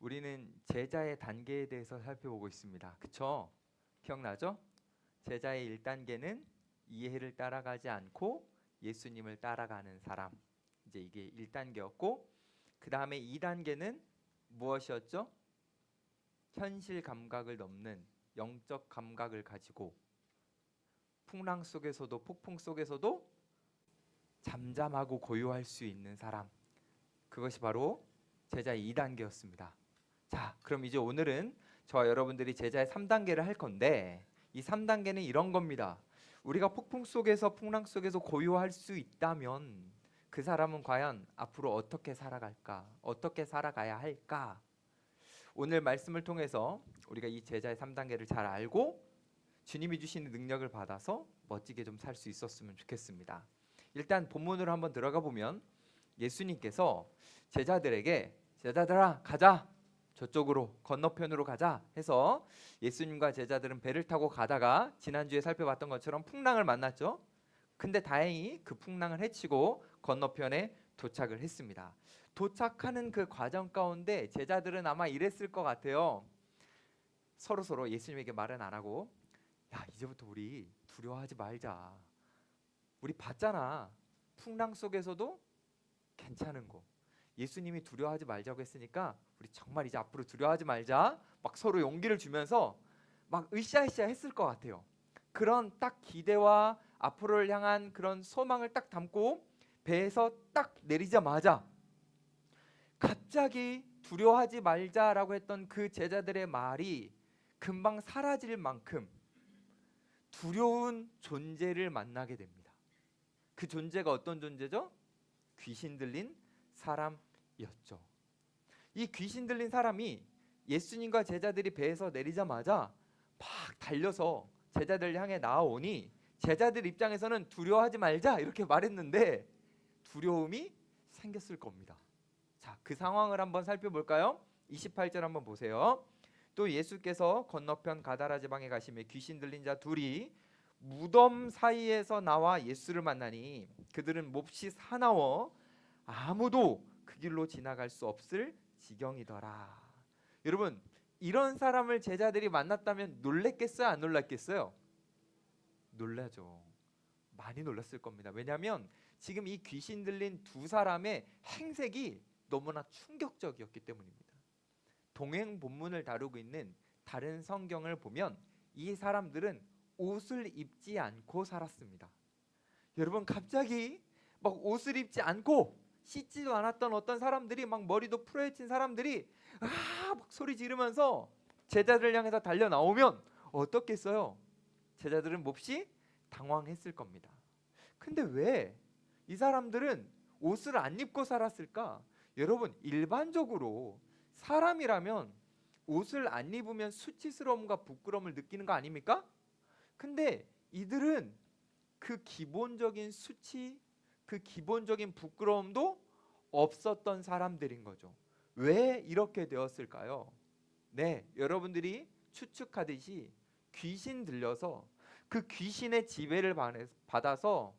우리는 제자의 단계에 대해서 살펴보고 있습니다. 그쵸? 기억나죠? 제자의 1단계는 이해를 따라가지 않고 예수님을 따라가는 사람. 이제 이게 1단계였고, 그 다음에 2단계는 무엇이었죠? 현실 감각을 넘는 영적 감각을 가지고 풍랑 속에서도 폭풍 속에서도 잠잠하고 고요할 수 있는 사람. 그것이 바로 제자의 2단계였습니다. 자, 그럼 이제 오늘은 저와 여러분들이 제자의 3단계를 할 건데, 이 3단계는 이런 겁니다. 우리가 폭풍 속에서 풍랑 속에서 고요할 수 있다면 그 사람은 과연 앞으로 어떻게 살아갈까? 어떻게 살아가야 할까? 오늘 말씀을 통해서 우리가 이 제자의 3단계를 잘 알고 주님이 주시는 능력을 받아서 멋지게 좀 살 수 있었으면 좋겠습니다. 일단 본문으로 한번 들어가 보면 예수님께서 제자들에게 제자들아 가자, 저쪽으로 건너편으로 가자 해서 예수님과 제자들은 배를 타고 가다가 지난주에 살펴봤던 것처럼 풍랑을 만났죠. 근데 다행히 그 풍랑을 헤치고 건너편에 도착을 했습니다. 도착하는 그 과정 가운데 제자들은 아마 이랬을 것 같아요. 서로 예수님에게 말은 안 하고, 야, 이제부터 우리 두려워하지 말자. 우리 봤잖아. 풍랑 속에서도 괜찮은 거. 예수님이 두려워하지 말자고 했으니까 우리 정말 이제 앞으로 두려워하지 말자. 막 서로 용기를 주면서 막 으쌰으쌰 했을 것 같아요. 그런 딱 기대와 앞으로를 향한 그런 소망을 딱 담고 배에서 딱 내리자마자 갑자기 두려워하지 말자라고 했던 그 제자들의 말이 금방 사라질 만큼 두려운 존재를 만나게 됩니다. 그 존재가 어떤 존재죠? 귀신 들린 사람이었죠. 이 귀신 들린 사람이 예수님과 제자들이 배에서 내리자마자 막 달려서 제자들 향해 나아오니 제자들 입장에서는 두려워하지 말자 이렇게 말했는데 두려움이 생겼을 겁니다. 자, 그 상황을 한번 살펴볼까요? 28절 한번 보세요. 또 예수께서 건너편 가다라 지방에 가시며 귀신 들린 자 둘이 무덤 사이에서 나와 예수를 만나니 그들은 몹시 사나워 아무도 그 길로 지나갈 수 없을 지경이더라. 여러분, 이런 사람을 제자들이 만났다면 놀랬겠어요? 안 놀랐겠어요? 놀라죠. 많이 놀랐을 겁니다. 왜냐하면 지금 이 귀신 들린 두 사람의 행색이 너무나 충격적이었기 때문입니다. 동행 본문을 다루고 있는 다른 성경을 보면 이 사람들은 옷을 입지 않고 살았습니다. 여러분, 갑자기 막 옷을 입지 않고 씻지도 않았던 어떤 사람들이 막 머리도 풀어헤친 사람들이 막 소리 지르면서 제자들 향해서 달려 나오면 어떻겠어요? 제자들은 몹시 당황했을 겁니다. 근데 왜 이 사람들은 옷을 안 입고 살았을까? 여러분, 일반적으로 사람이라면 옷을 안 입으면 수치스러움과 부끄러움을 느끼는 거 아닙니까? 근데 이들은 그 기본적인 수치, 그 기본적인 부끄러움도 없었던 사람들인 거죠. 왜 이렇게 되었을까요? 네, 여러분들이 추측하듯이 귀신 들려서 그 귀신의 지배를 받아서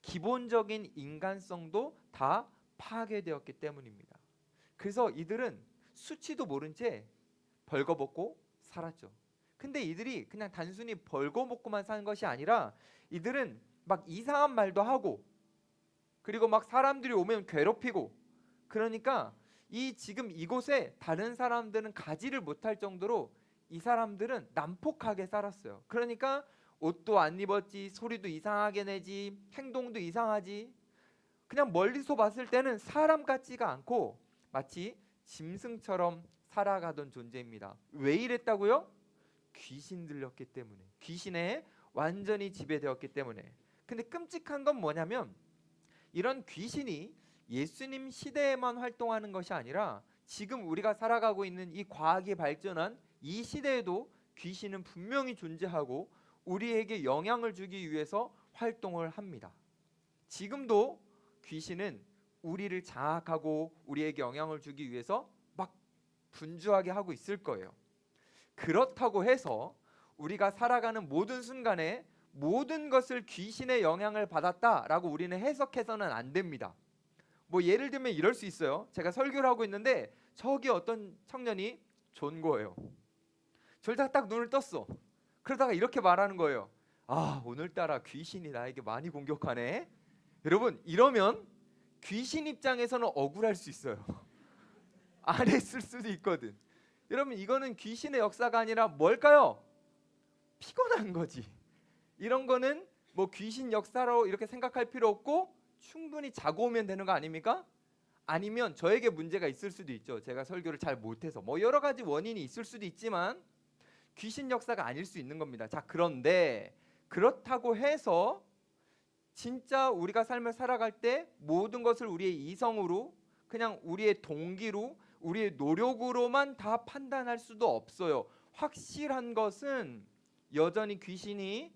기본적인 인간성도 다 파괴되었기 때문입니다. 그래서 이들은 수치도 모른 채 벌거벗고 살았죠. 근데 이들이 그냥 단순히 벌거벗고만 사는 것이 아니라 이들은 막 이상한 말도 하고 그리고 막 사람들이 오면 괴롭히고, 그러니까 이 지금 이곳에 다른 사람들은 가지를 못할 정도로 이 사람들은 난폭하게 살았어요. 그러니까 옷도 안 입었지, 소리도 이상하게 내지, 행동도 이상하지. 그냥 멀리서 봤을 때는 사람 같지가 않고 마치 짐승처럼 살아가던 존재입니다. 왜 이랬다고요? 귀신 들렸기 때문에, 귀신에 완전히 지배되었기 때문에. 근데 끔찍한 건 뭐냐면 이런 귀신이 예수님 시대에만 활동하는 것이 아니라 지금 우리가 살아가고 있는 이 과학이 발전한 이 시대에도 귀신은 분명히 존재하고 우리에게 영향을 주기 위해서 활동을 합니다. 지금도 귀신은 우리를 장악하고 우리에게 영향을 주기 위해서 막 분주하게 하고 있을 거예요. 그렇다고 해서 우리가 살아가는 모든 순간에 모든 것을 귀신의 영향을 받았다라고 우리는 해석해서는 안 됩니다. 뭐 예를 들면 이럴 수 있어요. 제가 설교를 하고 있는데 저기 어떤 청년이 존 거예요. 졸다가 딱 눈을 떴어. 그러다가 이렇게 말하는 거예요. 아, 오늘따라 귀신이 나에게 많이 공격하네. 여러분, 이러면 귀신 입장에서는 억울할 수 있어요. 안 했을 수도 있거든. 여러분, 이거는 귀신의 역사가 아니라 뭘까요? 피곤한 거지. 이런 거는 뭐 귀신 역사로 이렇게 생각할 필요 없고 충분히 자고 오면 되는 거 아닙니까? 아니면 저에게 문제가 있을 수도 있죠. 제가 설교를 잘 못해서 뭐 여러 가지 원인이 있을 수도 있지만 귀신 역사가 아닐 수 있는 겁니다. 자, 그런데 그렇다고 해서 진짜 우리가 삶을 살아갈 때 모든 것을 우리의 이성으로, 그냥 우리의 동기로, 우리의 노력으로만 다 판단할 수도 없어요. 확실한 것은 여전히 귀신이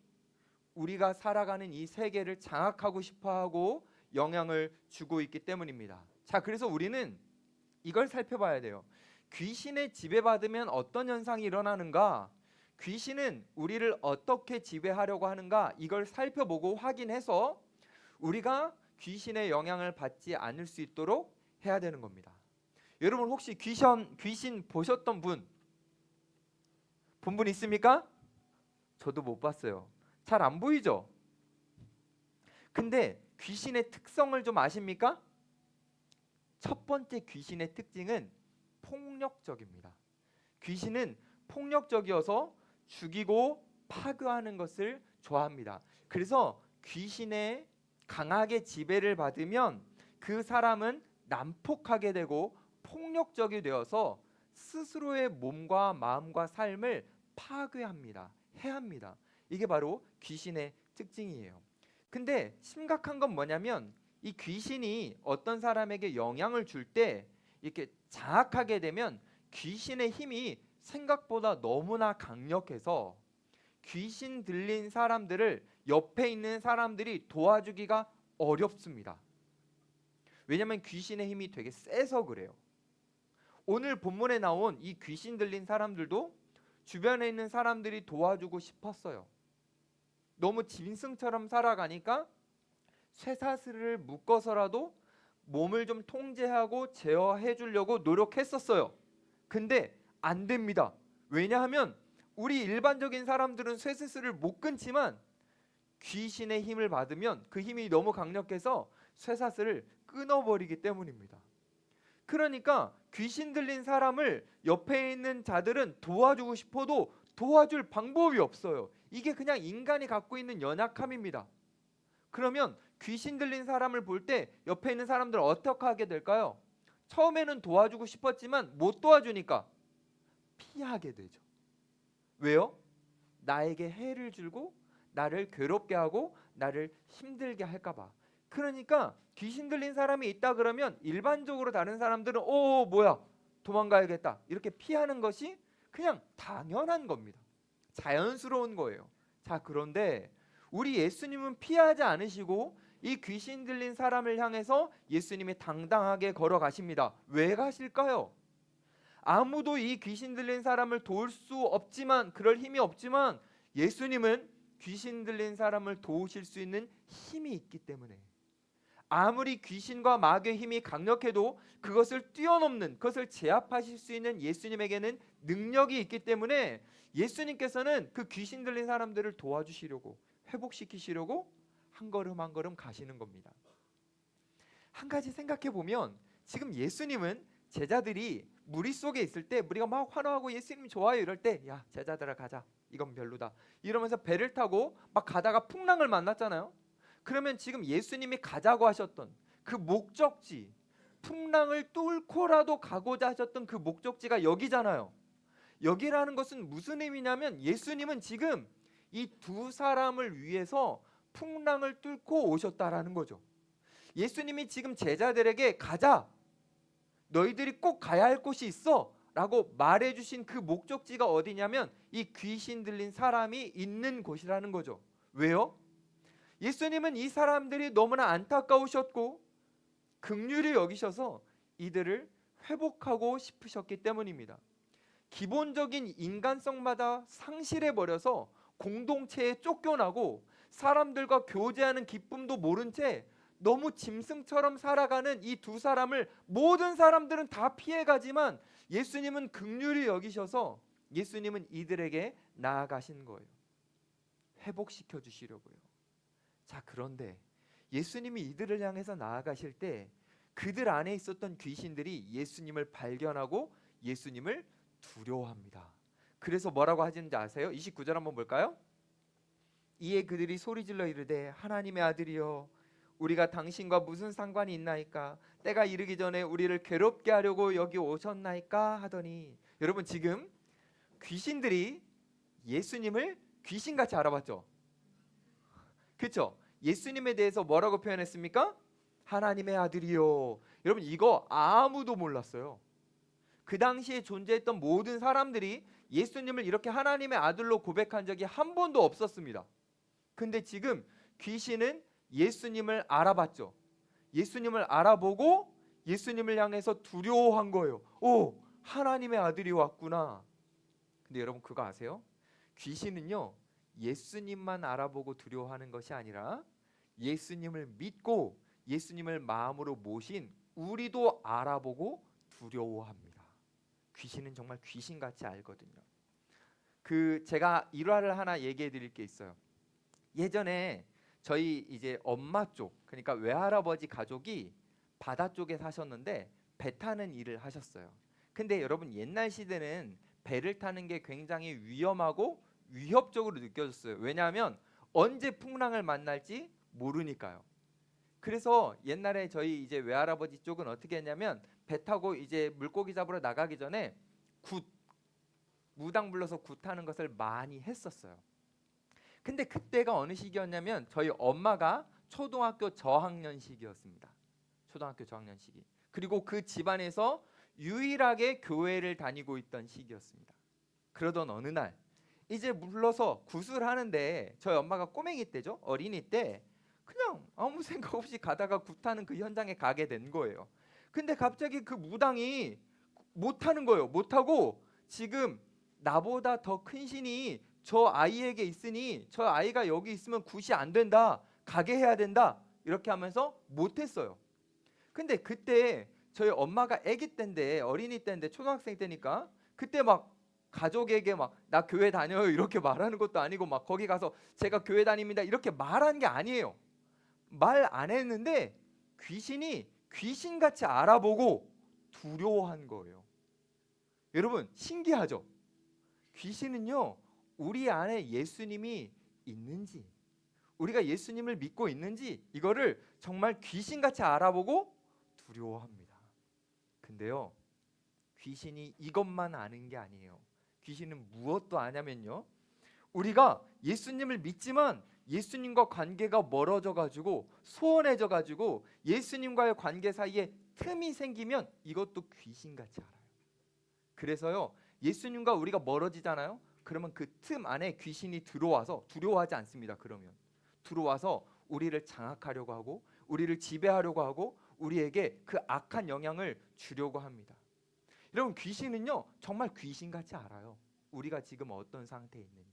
우리가 살아가는 이 세계를 장악하고 싶어하고 영향을 주고 있기 때문입니다. 자, 그래서 우리는 이걸 살펴봐야 돼요. 귀신에 지배받으면 어떤 현상이 일어나는가? 귀신은 우리를 어떻게 지배하려고 하는가? 이걸 살펴보고 확인해서 우리가 귀신의 영향을 받지 않을 수 있도록 해야 되는 겁니다. 여러분, 혹시 귀신 보셨던 분? 본 분 있습니까? 저도 못 봤어요. 잘 안 보이죠? 근데 귀신의 특성을 좀 아십니까? 첫 번째 귀신의 특징은 폭력적입니다. 귀신은 폭력적이어서 죽이고 파괴하는 것을 좋아합니다. 그래서 귀신의 강하게 지배를 받으면 그 사람은 난폭하게 되고 폭력적이 되어서 스스로의 몸과 마음과 삶을 파괴합니다. 해합니다. 이게 바로 귀신의 특징이에요. 근데 심각한 건 뭐냐면 이 귀신이 어떤 사람에게 영향을 줄 때 이렇게 장악하게 되면 귀신의 힘이 생각보다 너무나 강력해서 귀신 들린 사람들을 옆에 있는 사람들이 도와주기가 어렵습니다. 왜냐하면 귀신의 힘이 되게 세서 그래요. 오늘 본문에 나온 이 귀신 들린 사람들도 주변에 있는 사람들이 도와주고 싶었어요. 너무 짐승처럼 살아가니까 쇠사슬을 묶어서라도 몸을 좀 통제하고 제어해 주려고 노력했었어요. 근데 안 됩니다. 왜냐하면 우리 일반적인 사람들은 쇠사슬을 못 끊지만 귀신의 힘을 받으면 그 힘이 너무 강력해서 쇠사슬을 끊어버리기 때문입니다. 그러니까 귀신 들린 사람을 옆에 있는 자들은 도와주고 싶어도 도와줄 방법이 없어요. 이게 그냥 인간이 갖고 있는 연약함입니다. 그러면 귀신 들린 사람을 볼 때 옆에 있는 사람들은 어떻게 하게 될까요? 처음에는 도와주고 싶었지만 못 도와주니까 피하게 되죠. 왜요? 나에게 해를 주고 나를 괴롭게 하고 나를 힘들게 할까 봐. 그러니까 귀신 들린 사람이 있다 그러면 일반적으로 다른 사람들은 뭐야 도망가야겠다 이렇게 피하는 것이 그냥 당연한 겁니다. 자연스러운 거예요. 자, 그런데 우리 예수님은 피하지 않으시고 이 귀신 들린 사람을 향해서 예수님이 당당하게 걸어가십니다. 왜 가실까요? 아무도 이 귀신 들린 사람을 도울 수 없지만, 그럴 힘이 없지만 예수님은 귀신 들린 사람을 도우실 수 있는 힘이 있기 때문에, 아무리 귀신과 마귀의 힘이 강력해도 그것을 뛰어넘는, 그것을 제압하실 수 있는 예수님에게는 능력이 있기 때문에 예수님께서는 그 귀신 들린 사람들을 도와주시려고, 회복시키시려고 한 걸음 한 걸음 가시는 겁니다. 한 가지 생각해 보면 지금 예수님은 제자들이 무리 속에 있을 때, 무리가 막 환호하고 예수님 좋아요 이럴 때, 야 제자들아 가자, 이건 별로다 이러면서 배를 타고 막 가다가 풍랑을 만났잖아요. 그러면 지금 예수님이 가자고 하셨던 그 목적지, 풍랑을 뚫고라도 가고자 하셨던 그 목적지가 여기잖아요. 여기라는 것은 무슨 의미냐면 예수님은 지금 이 두 사람을 위해서 풍랑을 뚫고 오셨다라는 거죠. 예수님이 지금 제자들에게 가자, 너희들이 꼭 가야 할 곳이 있어 라고 말해주신 그 목적지가 어디냐면 이 귀신 들린 사람이 있는 곳이라는 거죠. 왜요? 예수님은 이 사람들이 너무나 안타까우셨고 긍휼히 여기셔서 이들을 회복하고 싶으셨기 때문입니다. 기본적인 인간성마다 상실해버려서 공동체에 쫓겨나고 사람들과 교제하는 기쁨도 모른 채 너무 짐승처럼 살아가는 이 두 사람을 모든 사람들은 다 피해가지만 예수님은 긍휼히 여기셔서 예수님은 이들에게 나아가신 거예요. 회복시켜 주시려고요. 자, 그런데 예수님이 이들을 향해서 나아가실 때 그들 안에 있었던 귀신들이 예수님을 발견하고 예수님을 두려워합니다. 그래서 뭐라고 하시는지 아세요? 29절 한번 볼까요? 이에 그들이 소리질러 이르되 하나님의 아들이여 우리가 당신과 무슨 상관이 있나이까? 때가 이르기 전에 우리를 괴롭게 하려고 여기 오셨나이까? 하더니, 여러분 지금 귀신들이 예수님을 귀신같이 알아봤죠? 그렇죠? 예수님에 대해서 뭐라고 표현했습니까? 하나님의 아들이요. 여러분 이거 아무도 몰랐어요. 그 당시에 존재했던 모든 사람들이 예수님을 이렇게 하나님의 아들로 고백한 적이 한 번도 없었습니다. 근데 지금 귀신은 예수님을 알아봤죠. 예수님을 알아보고 예수님을 향해서 두려워한 거예요. 오, 하나님의 아들이 왔구나. 근데 여러분 그거 아세요? 귀신은요 예수님만 알아보고 두려워하는 것이 아니라 예수님을 믿고 예수님을 마음으로 모신 우리도 알아보고 두려워합니다. 귀신은 정말 귀신같이 알거든요. 제가 일화를 하나 얘기해 드릴 게 있어요. 예전에 저희 이제 엄마 쪽, 그러니까 외할아버지 가족이 바다 쪽에 사셨는데 배 타는 일을 하셨어요. 근데 여러분 옛날 시대는 배를 타는 게 굉장히 위험하고 위협적으로 느껴졌어요. 왜냐하면 언제 풍랑을 만날지 모르니까요. 그래서 옛날에 저희 이제 외할아버지 쪽은 어떻게 했냐면 배 타고 이제 물고기 잡으러 나가기 전에 무당 불러서 굿하는 것을 많이 했었어요. 근데 그때가 어느 시기였냐면 저희 엄마가 초등학교 저학년 시기였습니다. 초등학교 저학년 시기. 그리고 그 집안에서 유일하게 교회를 다니고 있던 시기였습니다. 그러던 어느 날 이제 물러서 굿을 하는데 저희 엄마가 꼬맹이 때죠. 어린이 때 그냥 아무 생각 없이 가다가 굿하는 그 현장에 가게 된 거예요. 근데 갑자기 그 무당이 못하는 거예요. 못하고 지금 나보다 더 큰 신이 저 아이에게 있으니 저 아이가 여기 있으면 굿이 안 된다. 가게 해야 된다. 이렇게 하면서 못했어요. 근데 그때 저희 엄마가 아기 때인데 어린이 때인데 초등학생 때니까 그때 막 가족에게 막 나 교회 다녀요 이렇게 말하는 것도 아니고 막 거기 가서 제가 교회 다닙니다 이렇게 말한 게 아니에요. 말 안 했는데 귀신이 귀신같이 알아보고 두려워한 거예요. 여러분 신기하죠? 귀신은요 우리 안에 예수님이 있는지 우리가 예수님을 믿고 있는지 이거를 정말 귀신같이 알아보고 두려워합니다. 근데요 귀신이 이것만 아는 게 아니에요. 귀신은 무엇도 아냐면요 우리가 예수님을 믿지만 예수님과 관계가 멀어져 가지고 소원해져 가지고 예수님과의 관계 사이에 틈이 생기면 이것도 귀신같이 알아요. 그래서요 예수님과 우리가 멀어지잖아요. 그러면 그 틈 안에 귀신이 들어와서 두려워하지 않습니다. 그러면 들어와서 우리를 장악하려고 하고 우리를 지배하려고 하고 우리에게 그 악한 영향을 주려고 합니다. 여러분 귀신은요 정말 귀신같이 알아요. 우리가 지금 어떤 상태에 있는지.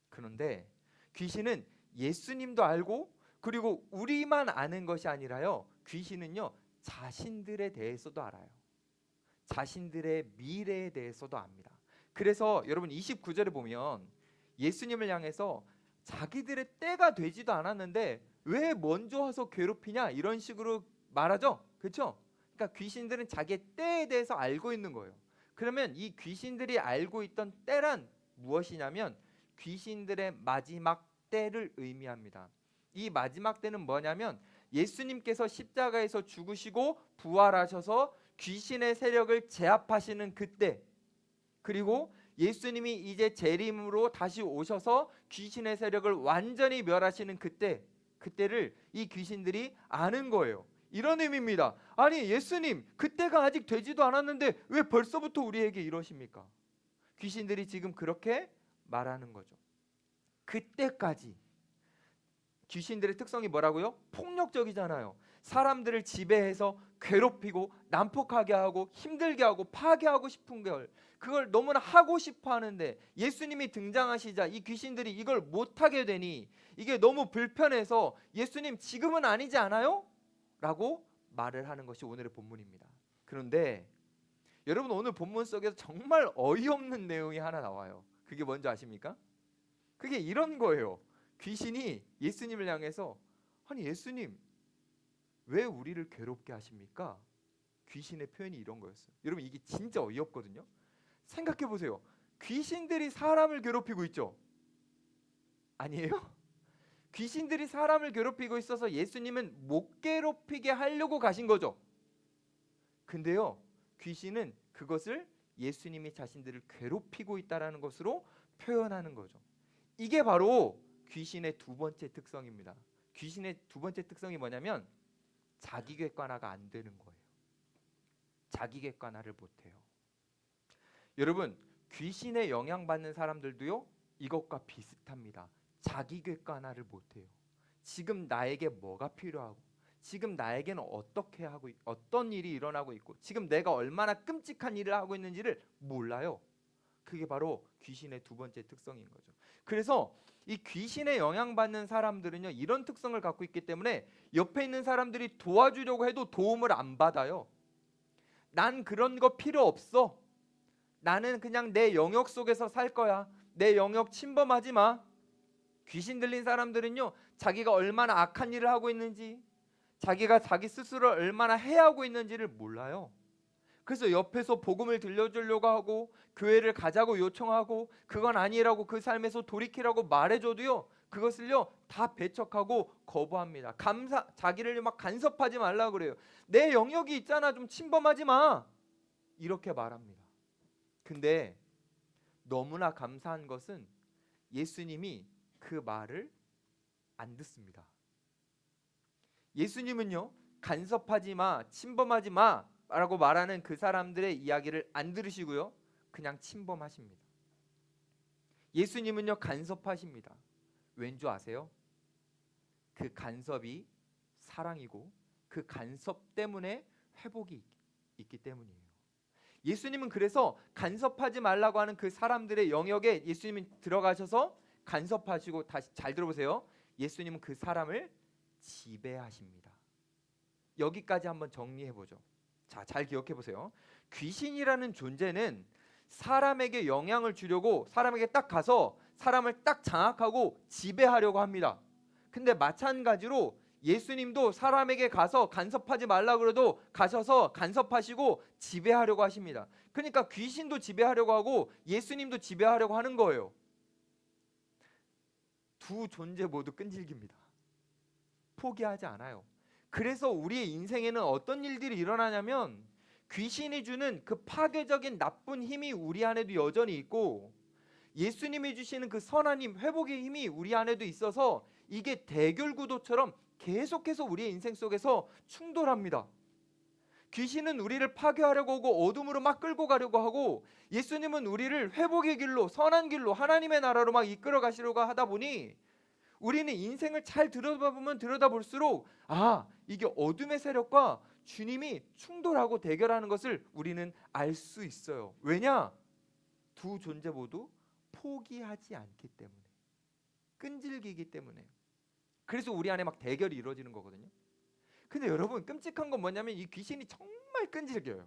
그런데 귀신은 예수님도 알고 그리고 우리만 아는 것이 아니라요 귀신은요 자신들에 대해서도 알아요. 자신들의 미래에 대해서도 압니다. 그래서 여러분 29절에 보면 예수님을 향해서 자기들의 때가 되지도 않았는데 왜 먼저 와서 괴롭히냐 이런 식으로 말하죠. 그렇죠? 그러니까 귀신들은 자기의 때에 대해서 알고 있는 거예요. 그러면 이 귀신들이 알고 있던 때란 무엇이냐면 귀신들의 마지막 때를 의미합니다. 이 마지막 때는 뭐냐면 예수님께서 십자가에서 죽으시고 부활하셔서 귀신의 세력을 제압하시는 그때 그리고 예수님이 이제 재림으로 다시 오셔서 귀신의 세력을 완전히 멸하시는 그때를 이 귀신들이 아는 거예요. 이런 의미입니다. 아니 예수님 그때가 아직 되지도 않았는데 왜 벌써부터 우리에게 이러십니까? 귀신들이 지금 그렇게 말하는 거죠. 그때까지 귀신들의 특성이 뭐라고요? 폭력적이잖아요. 사람들을 지배해서 괴롭히고 난폭하게 하고 힘들게 하고 파괴하고 싶은 걸, 그걸 너무나 하고 싶어 하는데 예수님이 등장하시자 이 귀신들이 이걸 못하게 되니 이게 너무 불편해서 예수님 지금은 아니지 않아요? 라고 말을 하는 것이 오늘의 본문입니다. 그런데 여러분, 오늘 본문 속에서 정말 어이없는 내용이 하나 나와요. 그게 뭔지 아십니까? 그게 이런 거예요. 귀신이 예수님을 향해서, 아니 예수님 왜 우리를 괴롭게 하십니까? 귀신의 표현이 이런 거였어요. 여러분, 이게 진짜 어이없거든요. 생각해 보세요. 귀신들이 사람을 괴롭히고 있죠? 아니에요? 귀신들이 사람을 괴롭히고 있어서 예수님은 못 괴롭히게 하려고 가신 거죠. 근데요, 귀신은 그것을 예수님이 자신들을 괴롭히고 있다라는 것으로 표현하는 거죠. 이게 바로 귀신의 두 번째 특성입니다. 귀신의 두 번째 특성이 뭐냐면 자기 객관화가 안 되는 거예요. 자기 객관화를 못해요. 여러분, 귀신에 영향받는 사람들도요 이것과 비슷합니다. 자기 객관화를 못해요. 지금 나에게 뭐가 필요하고, 지금 나에게는 어떻게 하고 어떤 일이 일어나고 있고, 지금 내가 얼마나 끔찍한 일을 하고 있는지를 몰라요. 그게 바로 귀신의 두 번째 특성인 거죠. 그래서 이 귀신에 영향받는 사람들은요 이런 특성을 갖고 있기 때문에 옆에 있는 사람들이 도와주려고 해도 도움을 안 받아요. 난 그런 거 필요 없어. 나는 그냥 내 영역 속에서 살 거야. 내 영역 침범하지 마. 귀신 들린 사람들은요 자기가 얼마나 악한 일을 하고 있는지, 자기가 자기 스스로를 얼마나 해하고 있는지를 몰라요. 그래서 옆에서 복음을 들려주려고 하고 교회를 가자고 요청하고 그건 아니라고 그 삶에서 돌이키라고 말해줘도요 그것을요 다 배척하고 거부합니다. 자기를 막 간섭하지 말라 그래요. 내 영역이 있잖아, 좀 침범하지 마, 이렇게 말합니다. 근데 너무나 감사한 것은 예수님이 그 말을 안 듣습니다. 예수님은요 간섭하지 마, 침범하지 마 라고 말하는 그 사람들의 이야기를 안 들으시고요 그냥 침범하십니다. 예수님은요 간섭하십니다. 왠 줄 아세요? 그 간섭이 사랑이고 그 간섭 때문에 회복이 있기 때문이에요. 예수님은 그래서 간섭하지 말라고 하는 그 사람들의 영역에 예수님이 들어가셔서 간섭하시고, 다시 잘 들어보세요, 예수님은 그 사람을 지배하십니다. 여기까지 한번 정리해보죠. 자, 잘 기억해보세요. 귀신이라는 존재는 사람에게 영향을 주려고 사람에게 딱 가서 사람을 딱 장악하고 지배하려고 합니다. 근데 마찬가지로 예수님도 사람에게 가서 간섭하지 말라 그래도 가셔서 간섭하시고 지배하려고 하십니다. 그러니까 귀신도 지배하려고 하고 예수님도 지배하려고 하는 거예요. 두 존재 모두 끈질깁니다. 포기하지 않아요. 그래서 우리의 인생에는 어떤 일들이 일어나냐면 귀신이 주는 그 파괴적인 나쁜 힘이 우리 안에도 여전히 있고 예수님이 주시는 그 선한 힘, 회복의 힘이 우리 안에도 있어서 이게 대결 구도처럼 계속해서 우리의 인생 속에서 충돌합니다. 귀신은 우리를 파괴하려고 하고 어둠으로 막 끌고 가려고 하고 예수님은 우리를 회복의 길로, 선한 길로, 하나님의 나라로 막 이끌어 가시려고 하다 보니 우리는 인생을 잘 들여다보면 들여다볼수록 이게 어둠의 세력과 주님이 충돌하고 대결하는 것을 우리는 알 수 있어요. 왜냐? 두 존재 모두 포기하지 않기 때문에, 끈질기기 때문에. 그래서 우리 안에 막 대결이 이루어지는 거거든요. 근데 여러분, 끔찍한 건 뭐냐면 이 귀신이 정말 끈질겨요.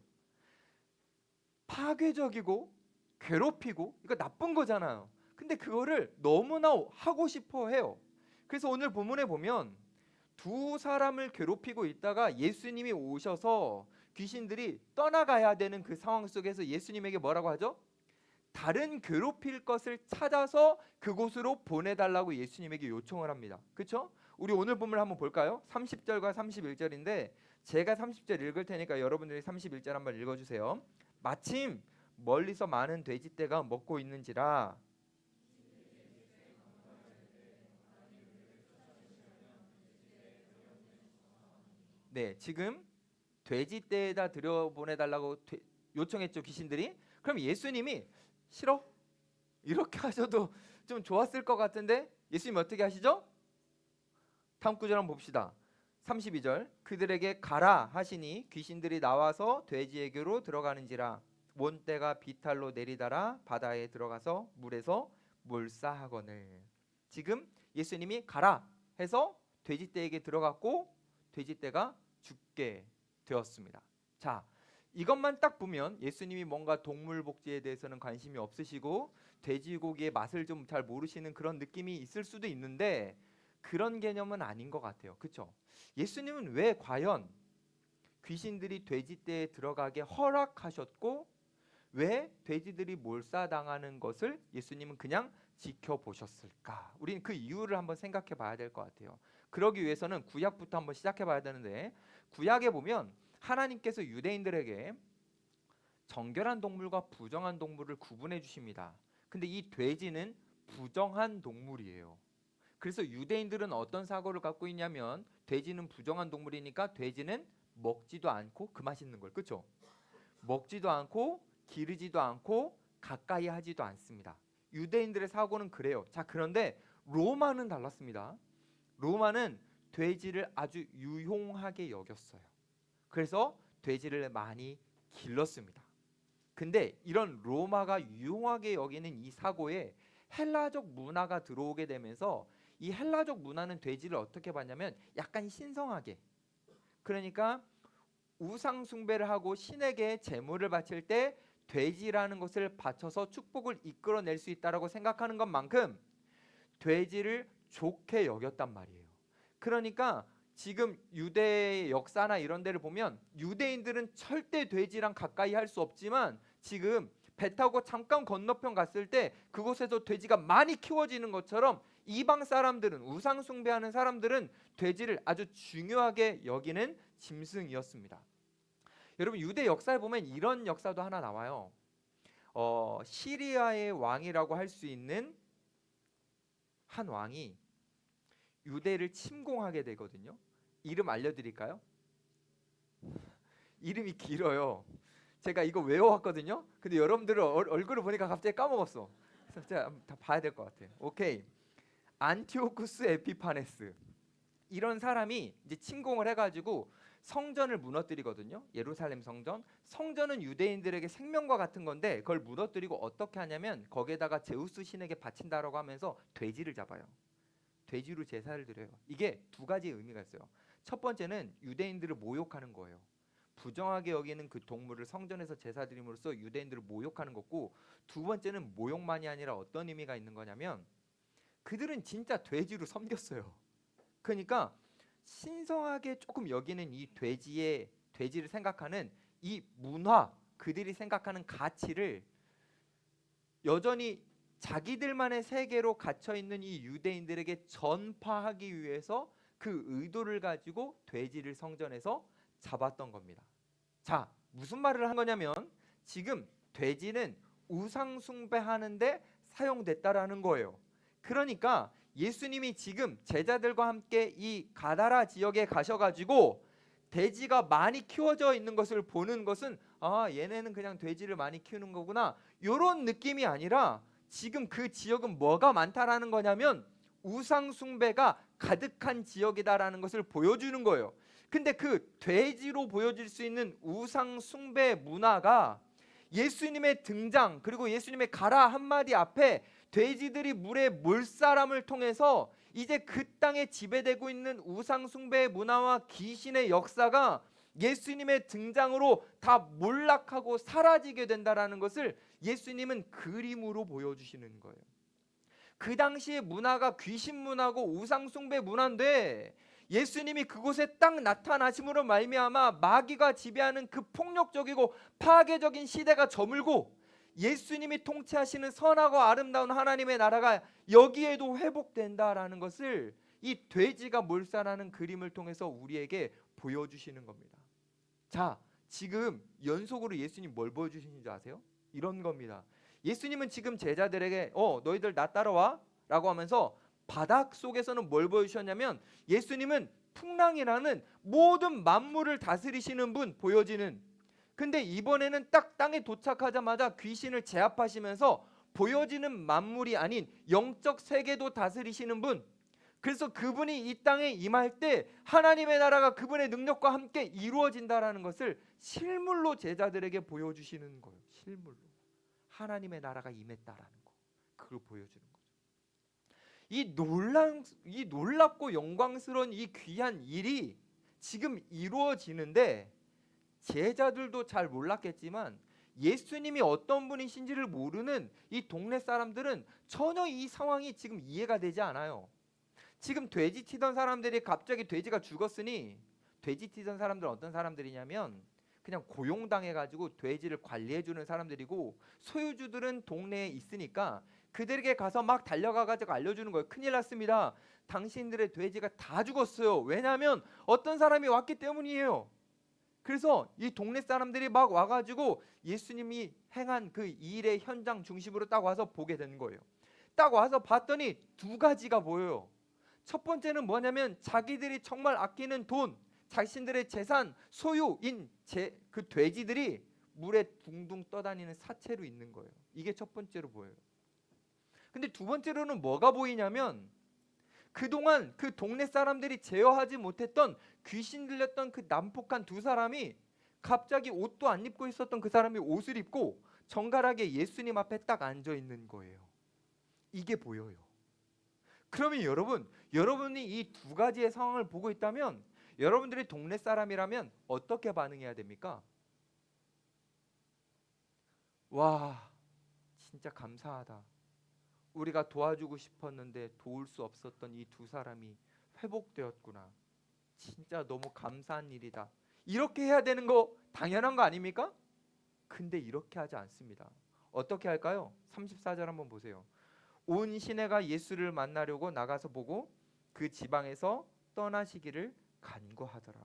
파괴적이고 괴롭히고 이거 나쁜 거잖아요. 근데 그거를 너무나 하고 싶어 해요. 그래서 오늘 본문에 보면 두 사람을 괴롭히고 있다가 예수님이 오셔서 귀신들이 떠나가야 되는 그 상황 속에서 예수님에게 뭐라고 하죠? 다른 괴롭힐 것을 찾아서 그곳으로 보내달라고 예수님에게 요청을 합니다. 그렇죠? 우리 오늘 본문을 한번 볼까요? 30절과 31절인데 제가 30절 읽을 테니까 여러분들이 31절 한번 읽어주세요. 마침 멀리서 많은 돼지떼가 먹고 있는지라. 네, 지금 돼지떼에다 들여보내달라고 요청했죠, 귀신들이. 그럼 예수님이 싫어? 이렇게 하셔도 좀 좋았을 것 같은데 예수님 어떻게 하시죠? 다음 구절 한번 봅시다. 32절 그들에게 가라 하시니 귀신들이 나와서 돼지에게로 들어가는지라 못대가 비탈로 내리다라 바다에 들어가서 물에서 몰사하거늘. 지금 예수님이 가라 해서 돼지떼에게 들어갔고 돼지떼가 죽게 되었습니다. 자, 이것만 딱 보면 예수님이 뭔가 동물 복지에 대해서는 관심이 없으시고 돼지고기의 맛을 좀 잘 모르시는 그런 느낌이 있을 수도 있는데 그런 개념은 아닌 것 같아요. 그렇죠? 예수님은 왜 과연 귀신들이 돼지떼에 들어가게 허락하셨고 왜 돼지들이 몰사당하는 것을 예수님은 그냥 지켜보셨을까? 우리는 그 이유를 한번 생각해 봐야 될 것 같아요. 그러기 위해서는 구약부터 한번 시작해 봐야 되는데 구약에 보면 하나님께서 유대인들에게 정결한 동물과 부정한 동물을 구분해 주십니다. 근데 이 돼지는 부정한 동물이에요. 그래서 유대인들은 어떤 사고를 갖고 있냐면 돼지는 부정한 동물이니까 돼지는 먹지도 않고 그 맛있는 걸, 그렇죠? 먹지도 않고 기르지도 않고 가까이 하지도 않습니다. 유대인들의 사고는 그래요. 자, 그런데 로마는 달랐습니다. 로마는 돼지를 아주 유용하게 여겼어요. 그래서 돼지를 많이 길렀습니다. 근데 이런 로마가 유용하게 여기는 이 사고에 헬라적 문화가 들어오게 되면서 이 헬라적 문화는 돼지를 어떻게 봤냐면 약간 신성하게, 그러니까 우상 숭배를 하고 신에게 제물을 바칠 때 돼지라는 것을 바쳐서 축복을 이끌어낼 수 있다라고 생각하는 것만큼 돼지를 좋게 여겼단 말이에요. 그러니까 지금 유대의 역사나 이런 데를 보면 유대인들은 절대 돼지랑 가까이 할 수 없지만 지금 배 타고 잠깐 건너편 갔을 때 그곳에서 돼지가 많이 키워지는 것처럼 이방 사람들은, 우상 숭배하는 사람들은 돼지를 아주 중요하게 여기는 짐승이었습니다. 여러분, 유대 역사에 보면 이런 역사도 하나 나와요. 시리아의 왕이라고 할 수 있는 한 왕이 유대를 침공하게 되거든요. 이름 알려드릴까요? 이름이 길어요. 제가 이거 외워왔거든요. 근데 여러분들 얼굴을 보니까 갑자기 까먹었어. 그래서 제가 다 봐야 될 것 같아요. 오케이. 안티오쿠스 에피파네스, 이런 사람이 이제 침공을 해가지고 성전을 무너뜨리거든요. 예루살렘 성전. 성전은 유대인들에게 생명과 같은 건데 그걸 무너뜨리고 어떻게 하냐면 거기에다가 제우스 신에게 바친다라고 하면서 돼지를 잡아요. 돼지로 제사를 드려요. 이게 두 가지 의미가 있어요. 첫 번째는 유대인들을 모욕하는 거예요. 부정하게 여기는 그 동물을 성전에서 제사 드림으로써 유대인들을 모욕하는 거고, 두 번째는 모욕만이 아니라 어떤 의미가 있는 거냐면 그들은 진짜 돼지로 섬겼어요. 그러니까 신성하게 조금 여기는 이 돼지를 생각하는 이 문화, 그들이 생각하는 가치를 여전히 자기들만의 세계로 갇혀 있는 이 유대인들에게 전파하기 위해서 그 의도를 가지고 돼지를 성전에서 잡았던 겁니다. 자, 무슨 말을 한 거냐면 지금 돼지는 우상 숭배하는데 사용됐다라는 거예요. 그러니까 예수님이 지금 제자들과 함께 이 가다라 지역에 가셔가지고 돼지가 많이 키워져 있는 것을 보는 것은 얘네는 그냥 돼지를 많이 키우는 거구나, 이런 느낌이 아니라 지금 그 지역은 뭐가 많다라는 거냐면 우상 숭배가 가득한 지역이다라는 것을 보여주는 거예요. 근데 그 돼지로 보여질 수 있는 우상 숭배 문화가 예수님의 등장 그리고 예수님의 가라 한마디 앞에 돼지들이 물에 몰사람을 통해서 이제 그 땅에 지배되고 있는 우상 숭배의 문화와 귀신의 역사가 예수님의 등장으로 다 몰락하고 사라지게 된다라는 것을 예수님은 그림으로 보여주시는 거예요. 그 당시의 문화가 귀신 문화고 우상 숭배 문화인데 예수님이 그곳에 딱 나타나심으로 말미암아 마귀가 지배하는 그 폭력적이고 파괴적인 시대가 저물고 예수님이 통치하시는 선하고 아름다운 하나님의 나라가 여기에도 회복된다라는 것을 이 돼지가 몰살하는 그림을 통해서 우리에게 보여주시는 겁니다. 자, 지금 연속으로 예수님 뭘 보여주시는 줄 아세요? 이런 겁니다. 예수님은 지금 제자들에게 너희들 나 따라와 라고 하면서 바닥 속에서는 뭘 보여주셨냐면 예수님은 풍랑이라는 모든 만물을 다스리시는 분 보여지는, 근데 이번에는 딱 땅에 도착하자마자 귀신을 제압하시면서 보여지는 만물이 아닌 영적 세계도 다스리시는 분, 그래서 그분이 이 땅에 임할 때 하나님의 나라가 그분의 능력과 함께 이루어진다라는 것을 실물로 제자들에게 보여주시는 거예요. 실물로 하나님의 나라가 임했다라는 거, 그걸 보여주는 거죠. 이 놀랍고 영광스러운 이 귀한 일이 지금 이루어지는데 제자들도 잘 몰랐겠지만 예수님이 어떤 분이신지를 모르는 이 동네 사람들은 전혀 이 상황이 지금 이해가 되지 않아요. 지금 돼지 치던 사람들이 갑자기 돼지가 죽었으니, 돼지 치던 사람들은 어떤 사람들이냐면 그냥 고용당해가지고 돼지를 관리해주는 사람들이고, 소유주들은 동네에 있으니까 그들에게 가서 막 달려가가지고 알려주는 거예요. 큰일 났습니다. 당신들의 돼지가 다 죽었어요. 왜냐하면 어떤 사람이 왔기 때문이에요. 그래서 이 동네 사람들이 막 와가지고 예수님이 행한 그 일의 현장 중심으로 딱 와서 보게 되는 거예요. 딱 와서 봤더니 두 가지가 보여요. 첫 번째는 뭐냐면 자기들이 정말 아끼는 돈, 자신들의 재산, 소유인 그 돼지들이 물에 둥둥 떠다니는 사체로 있는 거예요. 이게 첫 번째로 보여요. 근데 두 번째로는 뭐가 보이냐면 그동안 그 동네 사람들이 제어하지 못했던 귀신 들렸던 그 난폭한 두 사람이 갑자기 옷도 안 입고 있었던 그 사람이 옷을 입고 정갈하게 예수님 앞에 딱 앉아 있는 거예요. 이게 보여요. 그러면 여러분이 이 두 가지의 상황을 보고 있다면 여러분들이 동네 사람이라면 어떻게 반응해야 됩니까? 와, 진짜 감사하다. 우리가 도와주고 싶었는데 도울 수 없었던 이 두 사람이 회복되었구나. 진짜 너무 감사한 일이다. 이렇게 해야 되는 거 당연한 거 아닙니까? 근데 이렇게 하지 않습니다. 어떻게 할까요? 34절 한번 보세요. 온 시내가 예수를 만나려고 나가서 보고 그 지방에서 떠나시기를 간구하더라.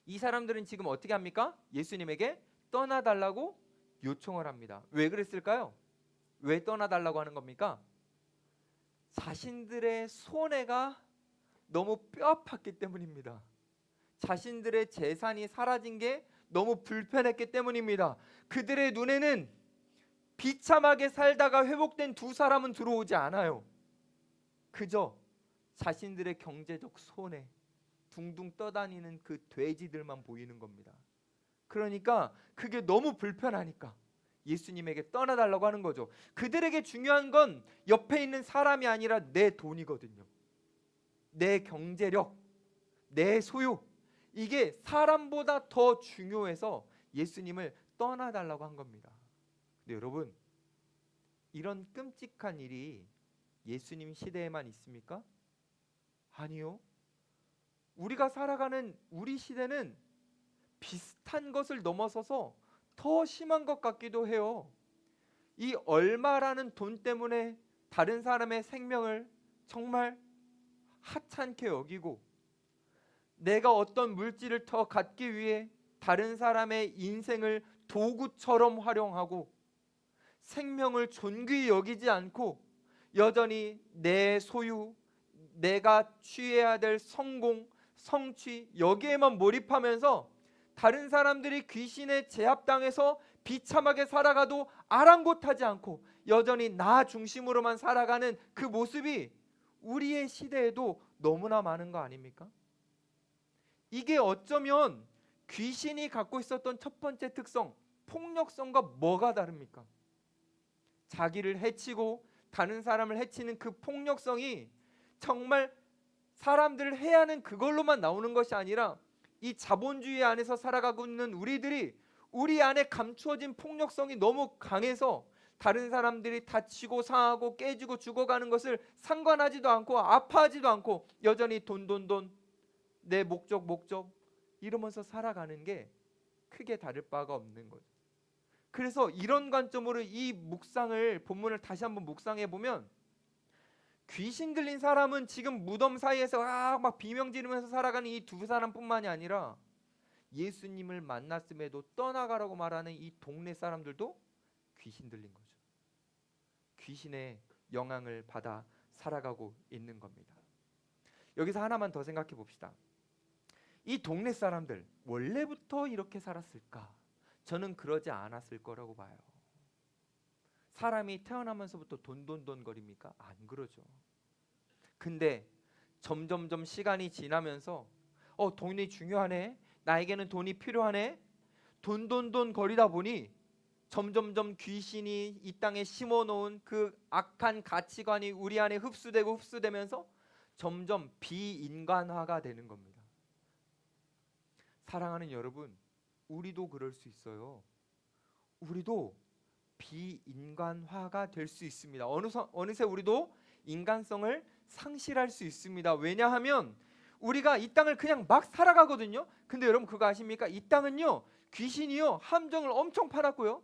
이 사람들은 지금 어떻게 합니까? 예수님에게 떠나달라고 요청을 합니다. 왜 그랬을까요? 왜 떠나달라고 하는 겁니까? 자신들의 손해가 너무 뼈아팠기 때문입니다. 자신들의 재산이 사라진 게 너무 불편했기 때문입니다. 그들의 눈에는 비참하게 살다가 회복된 두 사람은 들어오지 않아요. 그저 자신들의 경제적 손해, 둥둥 떠다니는 그 돼지들만 보이는 겁니다. 그러니까 그게 너무 불편하니까 예수님에게 떠나달라고 하는 거죠. 그들에게 중요한 건 옆에 있는 사람이 아니라 내 돈이거든요. 내 경제력, 내 소유, 이게 사람보다 더 중요해서 예수님을 떠나달라고 한 겁니다. 근데 여러분, 이런 끔찍한 일이 예수님 시대에만 있습니까? 아니요. 우리가 살아가는 우리 시대는 비슷한 것을 넘어서서 더 심한 것 같기도 해요. 이 얼마라는 돈 때문에 다른 사람의 생명을 정말 하찮게 여기고, 내가 어떤 물질을 더 갖기 위해 다른 사람의 인생을 도구처럼 활용하고 생명을 존귀히 여기지 않고 여전히 내 소유, 내가 취해야 될 성공, 성취, 여기에만 몰입하면서 다른 사람들이 귀신에 제압당해서 비참하게 살아가도 아랑곳하지 않고 여전히 나 중심으로만 살아가는 그 모습이 우리의 시대에도 너무나 많은 거 아닙니까? 이게 어쩌면 귀신이 갖고 있었던 첫 번째 특성, 폭력성과 뭐가 다릅니까? 자기를 해치고 다른 사람을 해치는 그 폭력성이 정말 사람들을 해하는 그걸로만 나오는 것이 아니라 이 자본주의 안에서 살아가고 있는 우리들이 우리 안에 감추어진 폭력성이 너무 강해서 다른 사람들이 다치고 상하고 깨지고 죽어가는 것을 상관하지도 않고 아파하지도 않고 여전히 돈, 내 목적 이러면서 살아가는 게 크게 다를 바가 없는 거죠. 그래서 이런 관점으로 이 본문을 다시 한번 묵상해 보면 귀신 들린 사람은 지금 무덤 사이에서 막 비명 지르면서 살아가는 이 두 사람뿐만이 아니라 예수님을 만났음에도 떠나가라고 말하는 이 동네 사람들도 귀신 들린 거죠. 귀신의 영향을 받아 살아가고 있는 겁니다. 여기서 하나만 더 생각해 봅시다. 이 동네 사람들 원래부터 이렇게 살았을까? 저는 그러지 않았을 거라고 봐요. 사람이 태어나면서부터 돈 거립니까? 안 그러죠. 근데 점점점 시간이 지나면서 돈이 중요하네, 나에게는 돈이 필요하네, 돈 거리다 보니 점점점 귀신이 이 땅에 심어놓은 그 악한 가치관이 우리 안에 흡수되면서 점점 비인간화가 되는 겁니다. 사랑하는 여러분, 우리도 그럴 수 있어요. 우리도 비인간화가 될 수 있습니다. 어느새 우리도 인간성을 상실할 수 있습니다. 왜냐하면 우리가 이 땅을 그냥 막 살아가거든요. 근데 여러분 그거 아십니까? 이 땅은요, 귀신이요 함정을 엄청 팔았고요,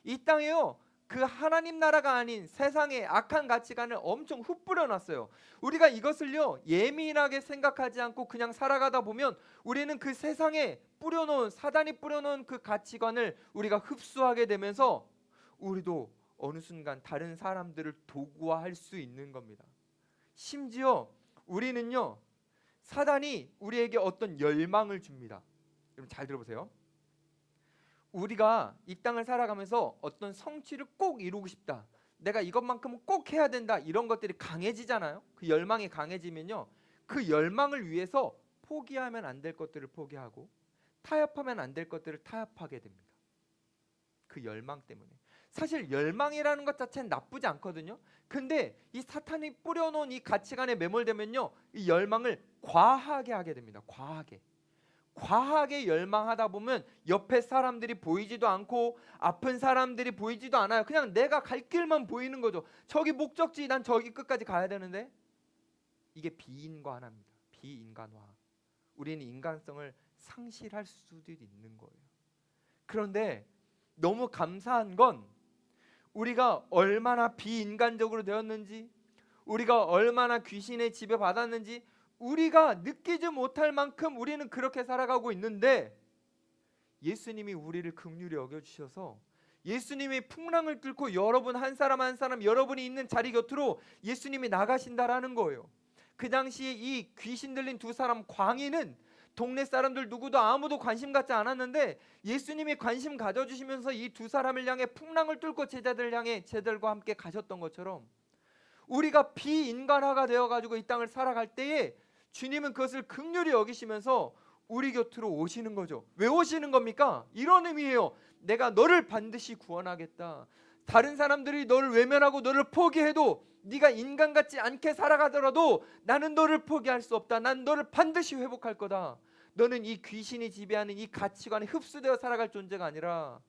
이 땅에요 그 하나님 나라가 아닌 세상의 악한 가치관을 엄청 흩뿌려 놨어요. 우리가 이것을요 예민하게 생각하지 않고 그냥 살아가다 보면 우리는 그 세상에 뿌려놓은, 사단이 뿌려놓은 그 가치관을 우리가 흡수하게 되면서 우리도 어느 순간 다른 사람들을 도구화할 수 있는 겁니다. 심지어 우리는요, 사단이 우리에게 어떤 열망을 줍니다. 여러분 잘 들어보세요. 우리가 이 땅을 살아가면서 어떤 성취를 꼭 이루고 싶다, 내가 이것만큼은 꼭 해야 된다, 이런 것들이 강해지잖아요. 그 열망이 강해지면요, 그 열망을 위해서 포기하면 안 될 것들을 포기하고 타협하면 안 될 것들을 타협하게 됩니다. 그 열망 때문에. 사실 열망이라는 것 자체는 나쁘지 않거든요. 근데 이 사탄이 뿌려놓은 이 가치관에 매몰되면요, 이 열망을 과하게 하게 됩니다. 과하게 열망하다 보면 옆에 사람들이 보이지도 않고 아픈 사람들이 보이지도 않아요. 그냥 내가 갈 길만 보이는 거죠. 저기 목적지, 난 저기 끝까지 가야 되는데. 이게 비인간화입니다. 비인간화. 우리는 인간성을 상실할 수도 있는 거예요. 그런데 너무 감사한 건 우리가 얼마나 비인간적으로 되었는지, 우리가 얼마나 귀신의 지배받았는지 우리가 느끼지 못할 만큼 우리는 그렇게 살아가고 있는데, 예수님이 우리를 긍휼히 여겨주셔서 예수님이 풍랑을 뚫고 여러분 한 사람 한 사람, 여러분이 있는 자리 곁으로 예수님이 나가신다라는 거예요. 그 당시에 이 귀신 들린 두 사람, 광인은 동네 사람들 누구도 아무도 관심 갖지 않았는데 예수님이 관심 가져주시면서 이 두 사람을 향해 풍랑을 뚫고 제자들을 향해 제자들과 함께 가셨던 것처럼, 우리가 비인간화가 되어가지고 이 땅을 살아갈 때에 주님은 그것을 긍휼히 여기시면서 우리 곁으로 오시는 거죠. 왜 오시는 겁니까? 이런 의미예요. 내가 너를 반드시 구원하겠다. 다른 사람들이 너를 외면하고 너를 포기해도, 네가 인간 같지 않게 살아가더라도 나는 너를 포기할 수 없다. 난 너를 반드시 회복할 거다. 너는 이 귀신이 지배하는 이 가치관에 흡수되어 살아갈 존재가 아니라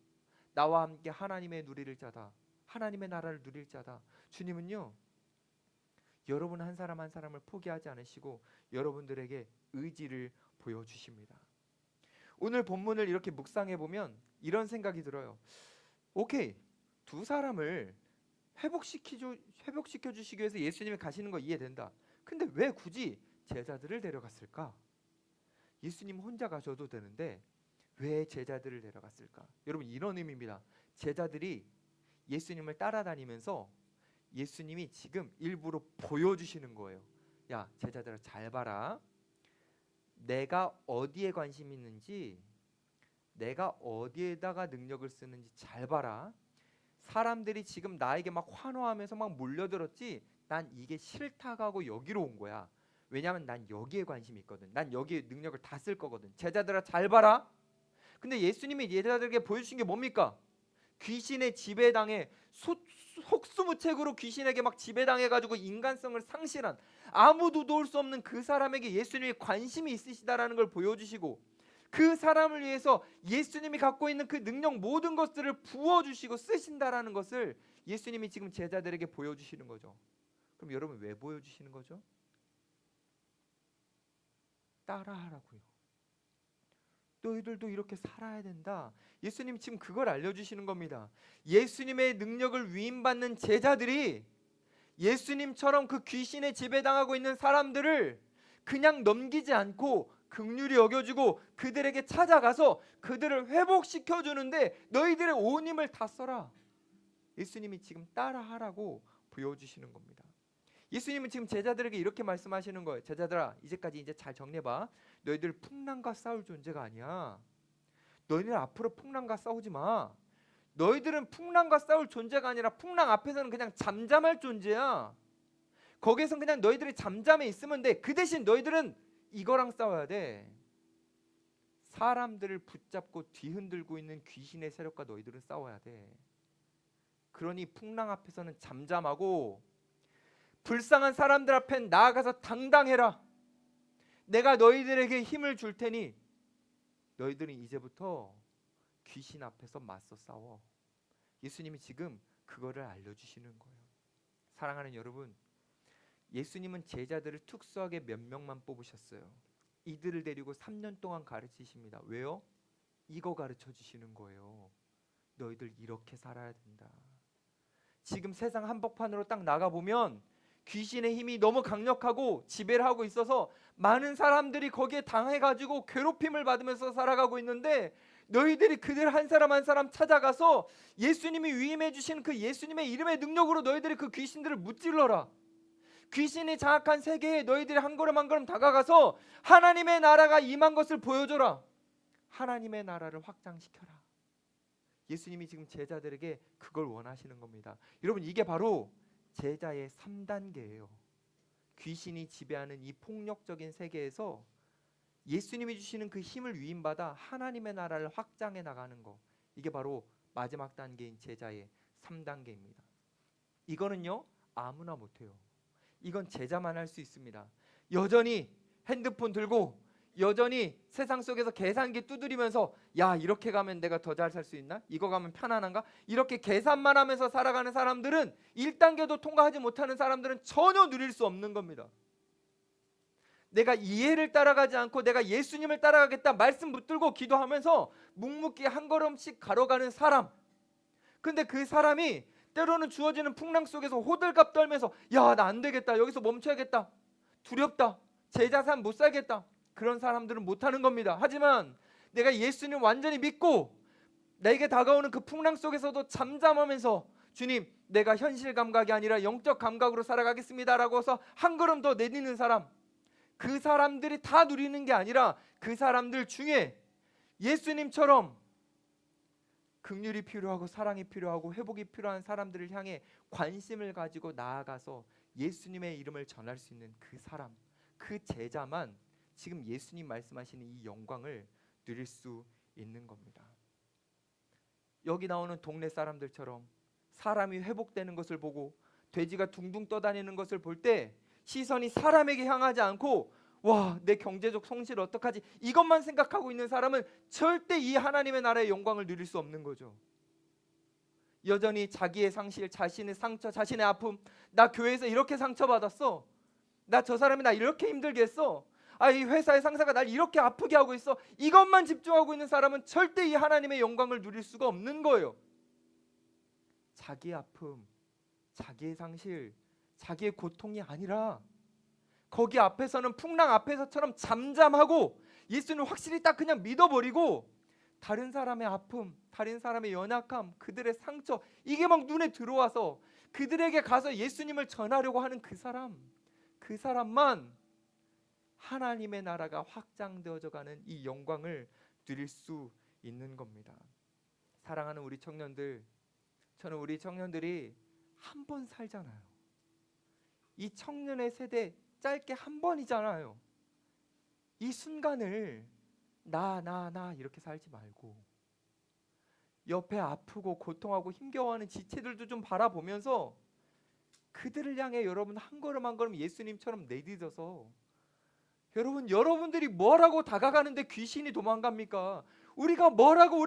나와 함께 하나님의 누릴 자다. 하나님의 나라를 누릴 자다. 주님은요, 여러분 한 사람 한 사람을 포기하지 않으시고 여러분들에게 의지를 보여주십니다. 오늘 본문을 이렇게 묵상해 보면 이런 생각이 들어요. 오케이, 두 사람을 회복시켜 주시기 위해서 예수님이 가시는 거 이해된다. 근데 왜 굳이 제자들을 데려갔을까? 예수님 혼자 가셔도 되는데 왜 제자들을 데려갔을까? 여러분 이런 의미입니다. 제자들이 예수님을 따라다니면서 예수님이 지금 일부러 보여주시는 거예요. 야, 제자들아 잘 봐라. 내가 어디에 관심 있는지, 내가 어디에다가 능력을 쓰는지 잘 봐라. 사람들이 지금 나에게 막 환호하면서 막 몰려들었지, 난 이게 싫다고 하고 여기로 온 거야. 왜냐하면 난 여기에 관심이 있거든. 난 여기에 능력을 다 쓸 거거든. 제자들아 잘 봐라. 근데 예수님이 제자들에게 보여주신 게 뭡니까? 귀신의 지배당해 속수무책으로 귀신에게 막 지배당해가지고 인간성을 상실한, 아무도 도울 수 없는 그 사람에게 예수님이 관심이 있으시다라는 걸 보여주시고, 그 사람을 위해서 예수님이 갖고 있는 그 능력 모든 것들을 부어주시고 쓰신다라는 것을 예수님이 지금 제자들에게 보여주시는 거죠. 그럼 여러분 왜 보여주시는 거죠? 따라하라고요. 너희들도 이렇게 살아야 된다. 예수님 지금 그걸 알려주시는 겁니다. 예수님의 능력을 위임받는 제자들이 예수님처럼 그 귀신에 지배당하고 있는 사람들을 그냥 넘기지 않고 긍휼히 여겨주고 그들에게 찾아가서 그들을 회복시켜 주는데 너희들의 온 힘을 다 써라. 예수님이 지금 따라하라고 보여주시는 겁니다. 예수님은 지금 제자들에게 이렇게 말씀하시는 거예요. 제자들아, 이제까지 이제 잘 정리해봐. 너희들 풍랑과 싸울 존재가 아니야. 너희들 앞으로 풍랑과 싸우지 마. 너희들은 풍랑과 싸울 존재가 아니라 풍랑 앞에서는 그냥 잠잠할 존재야. 거기에선 그냥 너희들이 잠잠해 있으면 돼. 그 대신 너희들은 이거랑 싸워야 돼. 사람들을 붙잡고 뒤흔들고 있는 귀신의 세력과 너희들은 싸워야 돼. 그러니 풍랑 앞에서는 잠잠하고 불쌍한 사람들 앞엔 나아가서 당당해라. 내가 너희들에게 힘을 줄 테니 너희들은 이제부터 귀신 앞에서 맞서 싸워. 예수님이 지금 그거를 알려주시는 거예요. 사랑하는 여러분, 예수님은 제자들을 특수하게 몇 명만 뽑으셨어요. 이들을 데리고 3년 동안 가르치십니다. 왜요? 이거 가르쳐 주시는 거예요. 너희들 이렇게 살아야 된다. 지금 세상 한복판으로 딱 나가보면 귀신의 힘이 너무 강력하고 지배를 하고 있어서 많은 사람들이 거기에 당해가지고 괴롭힘을 받으면서 살아가고 있는데, 너희들이 그들 한 사람 한 사람 찾아가서 예수님이 위임해 주신 그 예수님의 이름의 능력으로 너희들이 그 귀신들을 무찔러라. 귀신이 장악한 세계에 너희들이 한 걸음 한 걸음 다가가서 하나님의 나라가 임한 것을 보여줘라. 하나님의 나라를 확장시켜라. 예수님이 지금 제자들에게 그걸 원하시는 겁니다. 여러분, 이게 바로 제자의 3단계예요. 귀신이 지배하는 이 폭력적인 세계에서 예수님이 주시는 그 힘을 위임받아 하나님의 나라를 확장해 나가는 거, 이게 바로 마지막 단계인 제자의 3단계입니다. 이거는요, 아무나 못해요. 이건 제자만 할 수 있습니다. 여전히 핸드폰 들고 여전히 세상 속에서 계산기 두드리면서 야, 이렇게 가면 내가 더 잘 살 수 있나? 이거 가면 편안한가? 이렇게 계산만 하면서 살아가는 사람들은, 1단계도 통과하지 못하는 사람들은 전혀 누릴 수 없는 겁니다. 내가 이해를 따라가지 않고 내가 예수님을 따라가겠다 말씀 붙들고 기도하면서 묵묵히 한 걸음씩 걸어가는 사람, 근데 그 사람이 때로는 주어지는 풍랑 속에서 호들갑 떨면서 야, 나 안 되겠다, 여기서 멈춰야겠다, 두렵다, 제자 삶 못 살겠다, 그런 사람들은 못하는 겁니다. 하지만 내가 예수님 완전히 믿고 내게 다가오는 그 풍랑 속에서도 잠잠하면서 주님, 내가 현실 감각이 아니라 영적 감각으로 살아가겠습니다 라고 해서 한 걸음 더 내딛는 사람, 그 사람들이 다 누리는 게 아니라 그 사람들 중에 예수님처럼 긍휼이 필요하고 사랑이 필요하고 회복이 필요한 사람들을 향해 관심을 가지고 나아가서 예수님의 이름을 전할 수 있는 그 사람, 그 제자만 지금 예수님 말씀하시는 이 영광을 누릴 수 있는 겁니다. 여기 나오는 동네 사람들처럼 사람이 회복되는 것을 보고 돼지가 둥둥 떠다니는 것을 볼 때 시선이 사람에게 향하지 않고 와, 내 경제적 손실 어떡하지, 이것만 생각하고 있는 사람은 절대 이 하나님의 나라의 영광을 누릴 수 없는 거죠. 여전히 자기의 상실, 자신의 상처, 자신의 아픔, 나 교회에서 이렇게 상처받았어, 나 저 사람이 나 이렇게 힘들게 했어, 이 회사의 상사가 날 이렇게 아프게 하고 있어, 이것만 집중하고 있는 사람은 절대 이 하나님의 영광을 누릴 수가 없는 거예요. 자기의 아픔, 자기의 상실, 자기의 고통이 아니라 거기 앞에서는 풍랑 앞에서처럼 잠잠하고 예수는 확실히 딱 그냥 믿어버리고 다른 사람의 아픔, 다른 사람의 연약함, 그들의 상처, 이게 막 눈에 들어와서 그들에게 가서 예수님을 전하려고 하는 그 사람만 하나님의 나라가 확장되어져 가는 이 영광을 누릴 수 있는 겁니다. 사랑하는 우리 청년들, 저는 우리 청년들이 한 번 살잖아요. 이 청년의 세대 짧게 한 번이잖아요. 이 순간을 나 이렇게 살지 말고 옆에 아프고 고통하고 힘겨워하는 지체들도 좀 바라보면서 그들을 향해 여러분 한 걸음 한 걸음 예수님처럼 내딛어서, 여러분들이 뭐라고 다가가는데 귀신이 도망갑니까? 우리가 뭐라고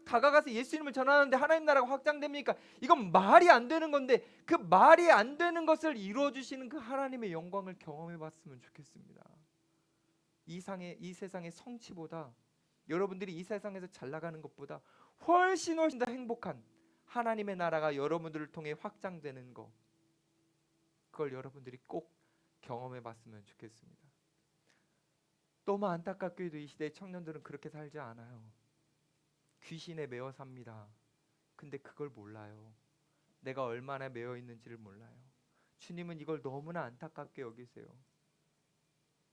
다가가서 예수님을 전하는데 하나님 나라가 확장됩니까? 이건 말이 안 되는 건데, 그 말이 안 되는 것을 이루어 주시는 그 하나님의 영광을 경험해 봤으면 좋겠습니다. 이 세상의 성취보다, 여러분들이 이 세상에서 잘 나가는 것보다 훨씬 더 행복한 하나님의 나라가 여러분들을 통해 확장되는 것, 그걸 여러분들이 꼭 경험해 봤으면 좋겠습니다. 너무 안타깝게도 이 시대의 청년들은 그렇게 살지 않아요. 귀신에 매어 삽니다. 근데 그걸 몰라요. 내가 얼마나 매어 있는지를 몰라요. 주님은 이걸 너무나 안타깝게 여기세요.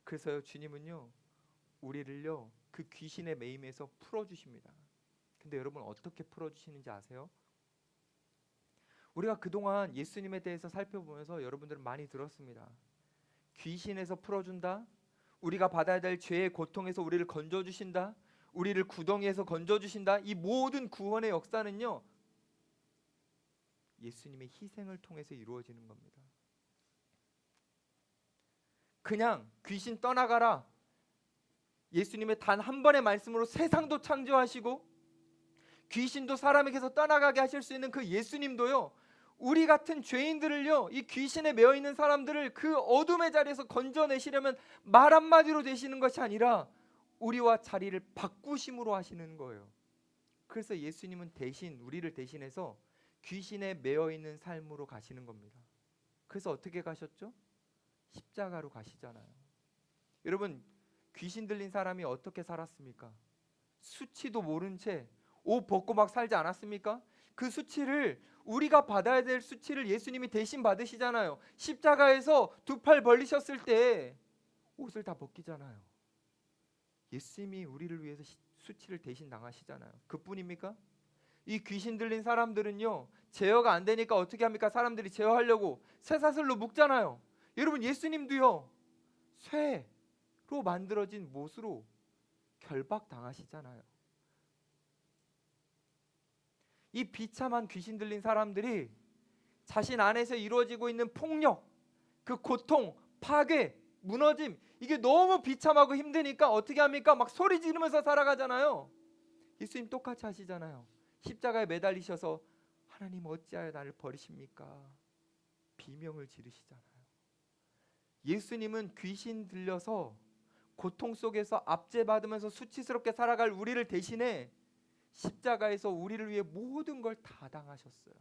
그래서요, 주님은요, 우리를요 그 귀신의 매임에서 풀어주십니다. 근데 여러분, 어떻게 풀어주시는지 아세요? 우리가 그동안 예수님에 대해서 살펴보면서 여러분들은 많이 들었습니다. 귀신에서 풀어준다. 우리가 받아야 될 죄의 고통에서 우리를 건져주신다. 우리를 구덩이에서 건져주신다. 이 모든 구원의 역사는요, 예수님의 희생을 통해서 이루어지는 겁니다. 그냥 귀신 떠나가라, 예수님의 단 한 번의 말씀으로 세상도 창조하시고 귀신도 사람에게서 떠나가게 하실 수 있는 그 예수님도요, 우리 같은 죄인들을요, 이 귀신에 매여 있는 사람들을 그 어둠의 자리에서 건져내시려면 말 한마디로 되시는 것이 아니라 우리와 자리를 바꾸심으로 하시는 거예요. 그래서 예수님은 대신 우리를 대신해서 귀신에 매여 있는 삶으로 가시는 겁니다. 그래서 어떻게 가셨죠? 십자가로 가시잖아요. 여러분, 귀신 들린 사람이 어떻게 살았습니까? 수치도 모른 채 옷 벗고 막 살지 않았습니까? 그 수치를, 우리가 받아야 될 수치를 예수님이 대신 받으시잖아요. 십자가에서 두 팔 벌리셨을 때 옷을 다 벗기잖아요. 예수님이 우리를 위해서 수치를 대신 당하시잖아요. 그뿐입니까? 이 귀신 들린 사람들은요, 제어가 안 되니까 어떻게 합니까? 사람들이 제어하려고 쇠사슬로 묶잖아요. 여러분, 예수님도요, 쇠로 만들어진 못으로 결박 당하시잖아요. 이 비참한 귀신 들린 사람들이 자신 안에서 이루어지고 있는 폭력, 그 고통, 파괴, 무너짐, 이게 너무 비참하고 힘드니까 어떻게 합니까? 막 소리 지르면서 살아가잖아요. 예수님 똑같이 하시잖아요. 십자가에 매달리셔서 하나님 어찌하여 나를 버리십니까? 비명을 지르시잖아요. 예수님은 귀신 들려서 고통 속에서 압제받으면서 수치스럽게 살아갈 우리를 대신해 십자가에서 우리를 위해 모든 걸 다 당하셨어요.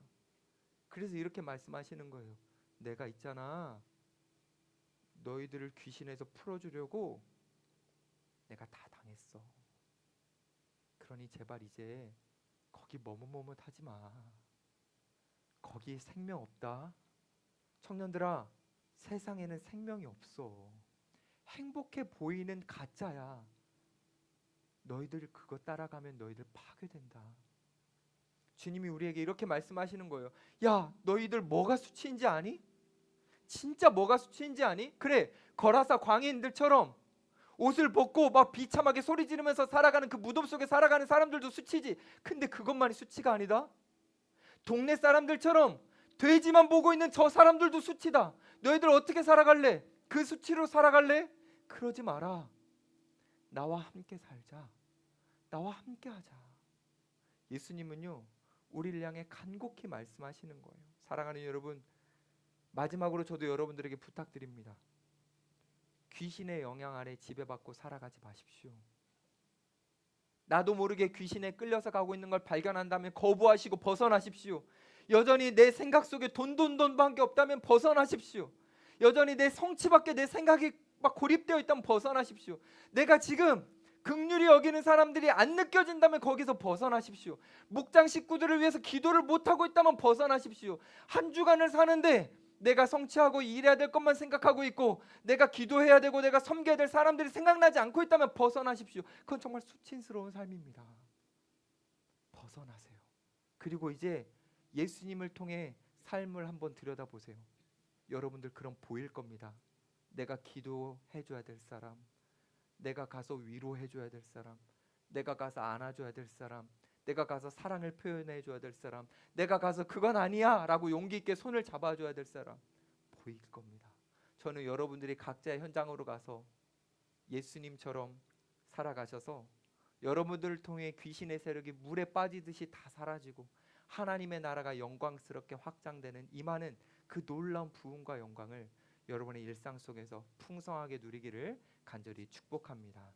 그래서 이렇게 말씀하시는 거예요. 내가 있잖아, 너희들을 귀신에서 풀어주려고 내가 다 당했어. 그러니 제발 이제 거기 머뭇머뭇하지 마. 거기 생명 없다. 청년들아, 세상에는 생명이 없어. 행복해 보이는 가짜야. 너희들 그거 따라가면 너희들 파괴된다. 주님이 우리에게 이렇게 말씀하시는 거예요. 야, 너희들 뭐가 수치인지 아니? 진짜 뭐가 수치인지 아니? 그래, 거라사 광인들처럼 옷을 벗고 막 비참하게 소리 지르면서 살아가는 그 무덤 속에 살아가는 사람들도 수치지. 근데 그것만이 수치가 아니다. 동네 사람들처럼 돼지만 보고 있는 저 사람들도 수치다. 너희들 어떻게 살아갈래? 그 수치로 살아갈래? 그러지 마라. 나와 함께 살자. 나와 함께 하자. 예수님은요, 우리를 향해 간곡히 말씀하시는 거예요. 사랑하는 여러분, 마지막으로 저도 여러분들에게 부탁드립니다. 귀신의 영향 아래 지배받고 살아가지 마십시오. 나도 모르게 귀신에 끌려서 가고 있는 걸 발견한다면 거부하시고 벗어나십시오. 여전히 내 생각 속에 돈밖에 없다면 벗어나십시오. 여전히 내 성취밖에 내 생각이 막 고립되어 있다면 벗어나십시오. 내가 지금 긍휼히 여기는 사람들이 안 느껴진다면 거기서 벗어나십시오. 목장 식구들을 위해서 기도를 못하고 있다면 벗어나십시오. 한 주간을 사는데 내가 성취하고 일해야 될 것만 생각하고 있고 내가 기도해야 되고 내가 섬겨야 될 사람들이 생각나지 않고 있다면 벗어나십시오. 그건 정말 수치스러운 삶입니다. 벗어나세요. 그리고 이제 예수님을 통해 삶을 한번 들여다보세요. 여러분들 그럼 보일 겁니다. 내가 기도해줘야 될 사람, 내가 가서 위로해줘야 될 사람, 내가 가서 안아줘야 될 사람, 내가 가서 사랑을 표현해줘야 될 사람, 내가 가서 그건 아니야 라고 용기 있게 손을 잡아줘야 될 사람 보일 겁니다. 저는 여러분들이 각자의 현장으로 가서 예수님처럼 살아가셔서 여러분들을 통해 귀신의 세력이 물에 빠지듯이 다 사라지고 하나님의 나라가 영광스럽게 확장되는 임하는 그 놀라운 부흥과 영광을 여러분의 일상 속에서 풍성하게 누리기를 간절히 축복합니다.